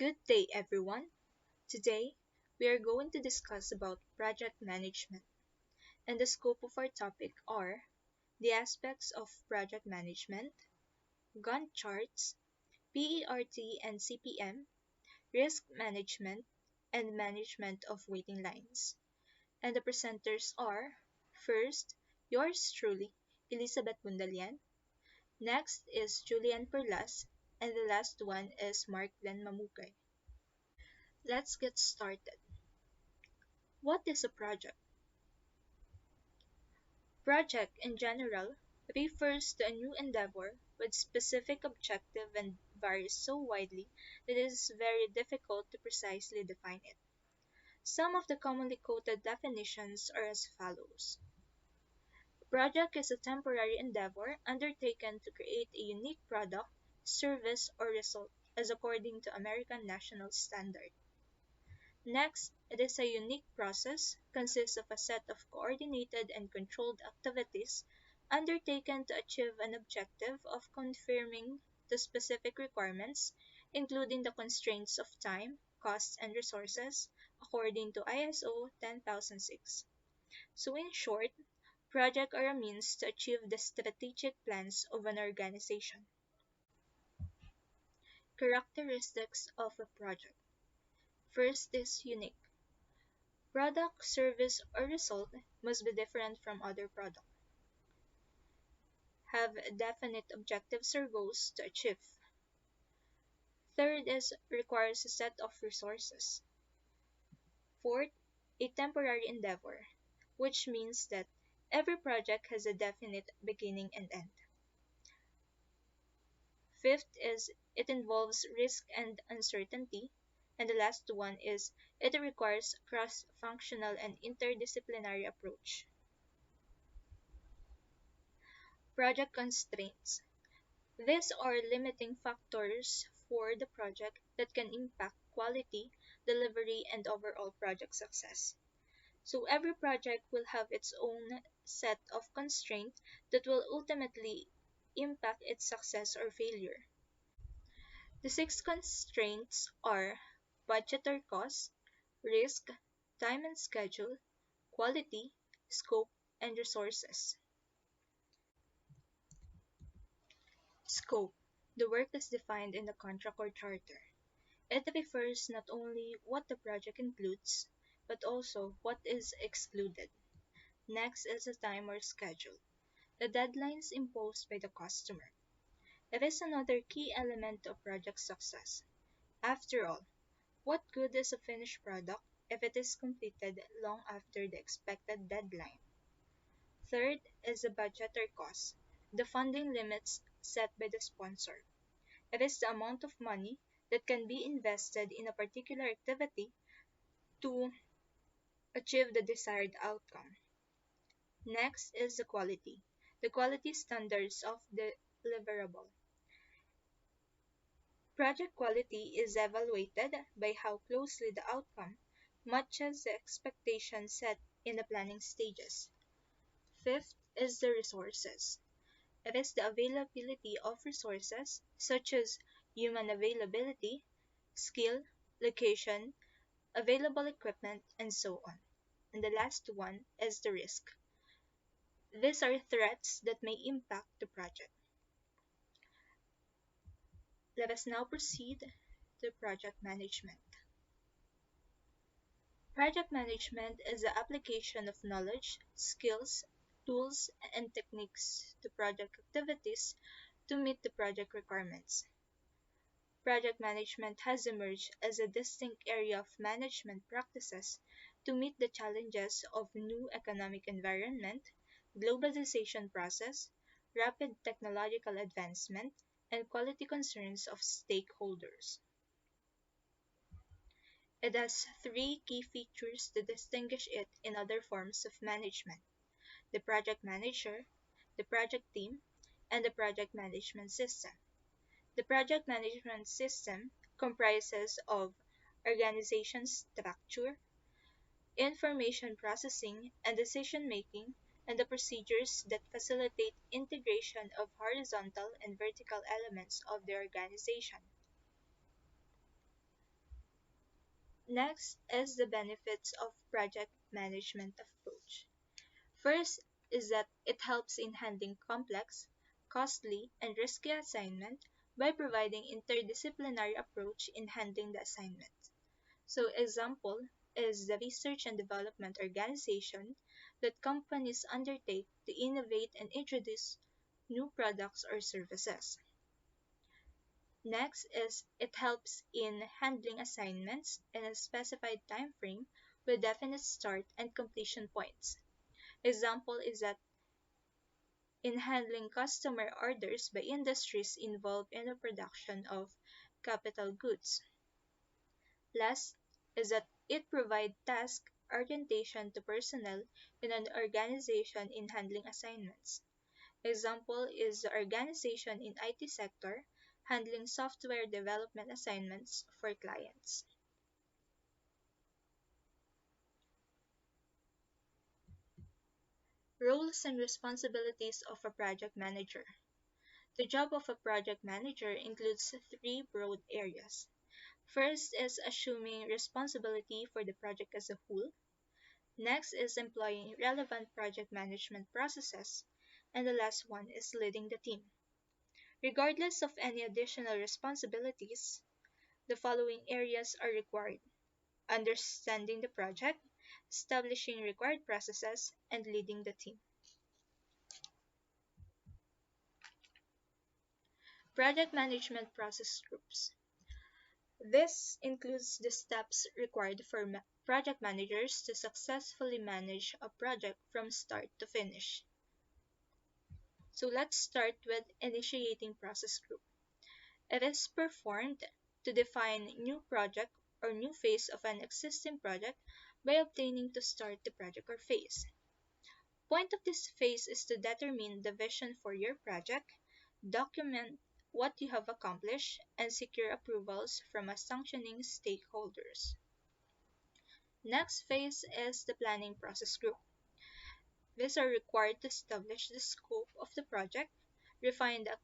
Good day, everyone. Today, we are going to discuss about project management, and the scope of our topic are the aspects of project management, Gantt charts, PERT and CPM, risk management, and management of waiting lines. And the presenters are, first, yours truly, Elizabeth Bundalian. Next is Julian Perlas, and the last one is Mark Glenn Mamukay. Let's get started. What is a project? Project in general refers to a new endeavor with specific objective and varies so widely that it is very difficult to precisely define it. Some of the commonly quoted definitions are as follows. A project is a temporary endeavor undertaken to create a unique product, service, or result as according to American National Standard. Next, it is a unique process, consists of a set of coordinated and controlled activities undertaken to achieve an objective of confirming the specific requirements, including the constraints of time, costs, and resources, according to ISO 10006. So in short, projects are a means to achieve the strategic plans of an organization. Characteristics of a project. First is unique. Product, service, or result must be different from other products. Have definite objectives or goals to achieve. Third is requires a set of resources. Fourth, a temporary endeavor, which means that every project has a definite beginning and end. Fifth is it involves risk and uncertainty. And the last one is it requires cross-functional and interdisciplinary approach. Project constraints. These are limiting factors for the project that can impact quality, delivery, and overall project success. So every project will have its own set of constraints that will ultimately impact its success or failure. The six constraints are budget or cost, risk, time and schedule, quality, scope, and resources. Scope. The work is defined in the contract or charter. It refers not only what the project includes, but also what is excluded. Next is the time or schedule, the deadlines imposed by the customer. It is another key element of project success. After all, what good is a finished product if it is completed long after the expected deadline? Third is the budget or cost, the funding limits set by the sponsor. It is the amount of money that can be invested in a particular activity to achieve the desired outcome. Next is the quality standards of the deliverable. Project quality is evaluated by how closely the outcome matches the expectations set in the planning stages. Fifth is the resources. It is the availability of resources such as human availability, skill, location, available equipment, and so on. And the last one is the risk. These are threats that may impact the project. Let us now proceed to project management. Project management is the application of knowledge, skills, tools, and techniques to project activities to meet the project requirements. Project management has emerged as a distinct area of management practices to meet the challenges of new economic environment, globalization process, rapid technological advancement, and quality concerns of stakeholders. It has three key features to distinguish it in other forms of management: the project manager, the project team, and the project management system. The project management system comprises of organization structure, information processing and decision making, and the procedures that facilitate integration of horizontal and vertical elements of the organization. Next is the benefits of project management approach. First is that it helps in handling complex, costly, and risky assignment by providing interdisciplinary approach in handling the assignment. So example is the research and development organization that companies undertake to innovate and introduce new products or services. Next is it helps in handling assignments in a specified time frame with definite start and completion points. Example is that in handling customer orders by industries involved in the production of capital goods. Last is that it provides task orientation to personnel in an organization in handling assignments. Example is the organization in IT sector handling software development assignments for clients. Roles and responsibilities of a project manager. The job of a project manager includes three broad areas. First is assuming responsibility for the project as a whole. Next is employing relevant project management processes. And the last one is leading the team. Regardless of any additional responsibilities, the following areas are required: understanding the project, establishing required processes, and leading the team. Project management process groups. This includes the steps required for project managers to successfully manage a project from start to finish. So let's start with initiating process group. It is performed to define new project or new phase of an existing project by obtaining to start the project or phase. Point of this phase is to determine the vision for your project, document what you have accomplished, and secure approvals from a sanctioning stakeholders. Next phase is the planning process group. These are required to establish the scope of the project, refine the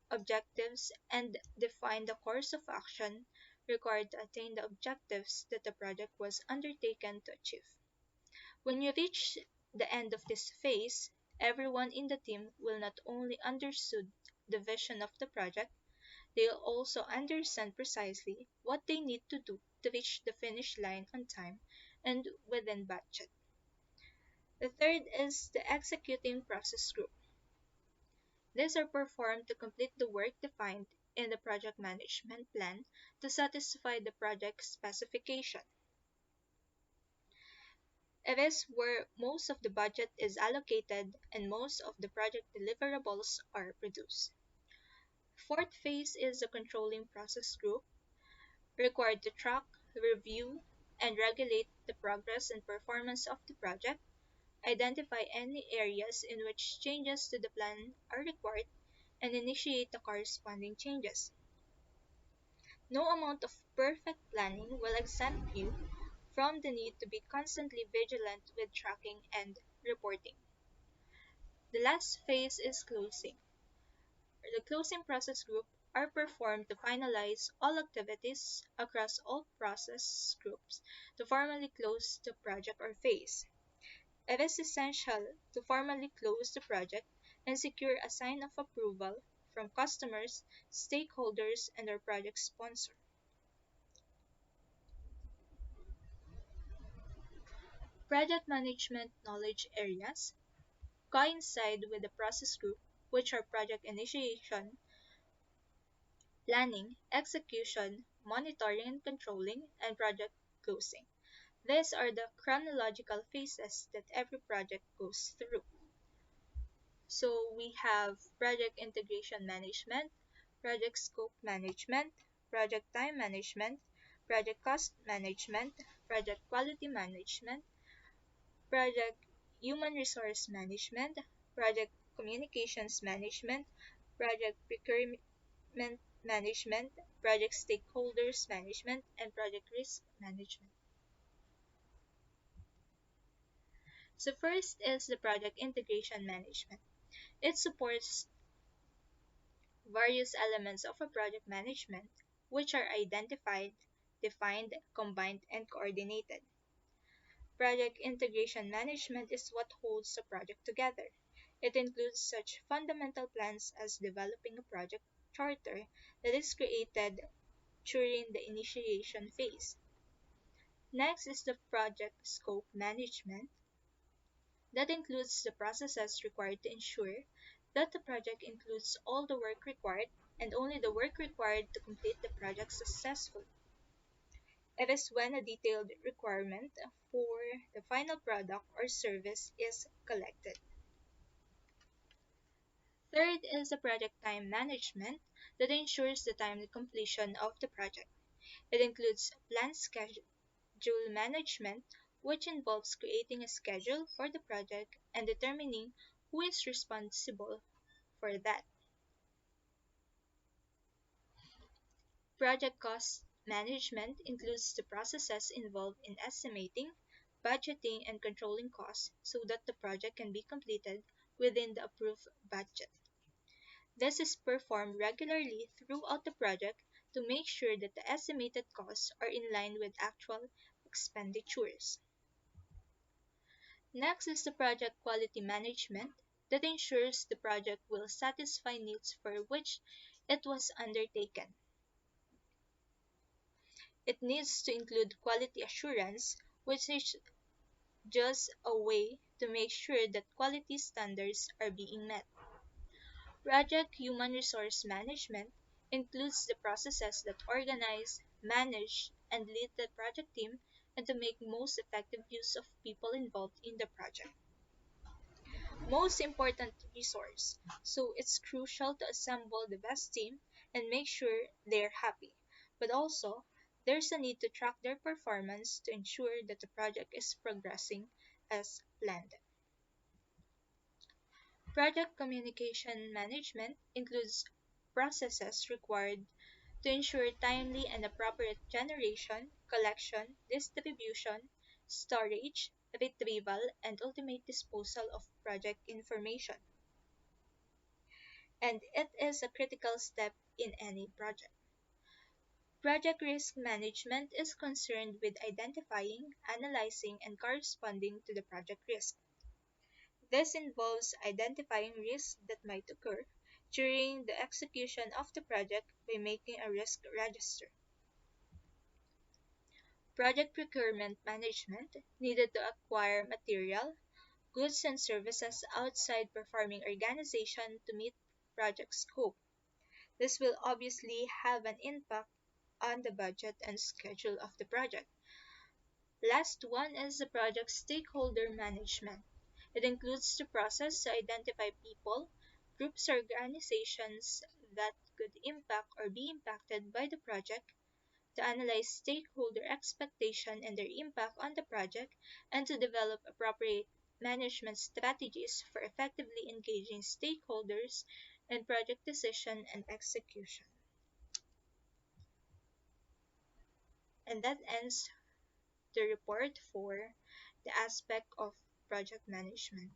objectives, and define the course of action required to attain the objectives that the project was undertaken to achieve. When you reach the end of this phase, everyone in the team will not only understood the vision of the project, they'll also understand precisely what they need to do to reach the finish line on time and within budget. The third is the executing process group. These are performed to complete the work defined in the project management plan to satisfy the project specification. It is where most of the budget is allocated and most of the project deliverables are produced. Fourth phase is the controlling process group, required to track, review, and regulate the progress and performance of the project, identify any areas in which changes to the plan are required, and initiate the corresponding changes. No amount of perfect planning will exempt you from the need to be constantly vigilant with tracking and reporting. The last phase is closing. The closing process group are performed to finalize all activities across all process groups to formally close the project or phase. It is essential to formally close the project and secure a sign of approval from customers, stakeholders, and our project sponsor. Project management knowledge areas coincide with the process group, which are project initiation, planning, execution, monitoring and controlling, and project closing. These are the chronological phases that every project goes through. So we have project integration management, project scope management, project time management, project cost management, project quality management, project human resource management, project communications management, project procurement management, project stakeholders management, and project risk management. So first is the project integration management. It supports various elements of a project management which are identified, defined, combined, and coordinated. Project integration management is what holds a project together. It includes such fundamental plans as developing a project charter that is created during the initiation phase. Next is the project scope management that includes the processes required to ensure that the project includes all the work required and only the work required to complete the project successfully. It is when a detailed requirement for the final product or service is collected. Third is the project time management that ensures the timely completion of the project. It includes plan schedule management, which involves creating a schedule for the project and determining who is responsible for that. Project cost management includes the processes involved in estimating, budgeting, and controlling costs so that the project can be completed within the approved budget. This is performed regularly throughout the project to make sure that the estimated costs are in line with actual expenditures. Next is the project quality management that ensures the project will satisfy needs for which it was undertaken. It needs to include quality assurance, which is just a way to make sure that quality standards are being met. Project human resource management includes the processes that organize, manage, and lead the project team and to make most effective use of people involved in the project. Most important resource. So it's crucial to assemble the best team and make sure they're happy. But also, there's a need to track their performance to ensure that the project is progressing as planned. Project communication management includes processes required to ensure timely and appropriate generation, collection, distribution, storage, retrieval, and ultimate disposal of project information. And it is a critical step in any project. Project risk management is concerned with identifying, analyzing, and corresponding to the project risk. This involves identifying risks that might occur during the execution of the project by making a risk register. Project procurement management needed to acquire material, goods, and services outside performing organization to meet project scope. This will obviously have an impact on the budget and schedule of the project. Last one is the project stakeholder management. It includes the process to identify people, groups, or organizations that could impact or be impacted by the project, to analyze stakeholder expectation and their impact on the project, and to develop appropriate management strategies for effectively engaging stakeholders in project decision and execution. And that ends the report for the aspect of project management.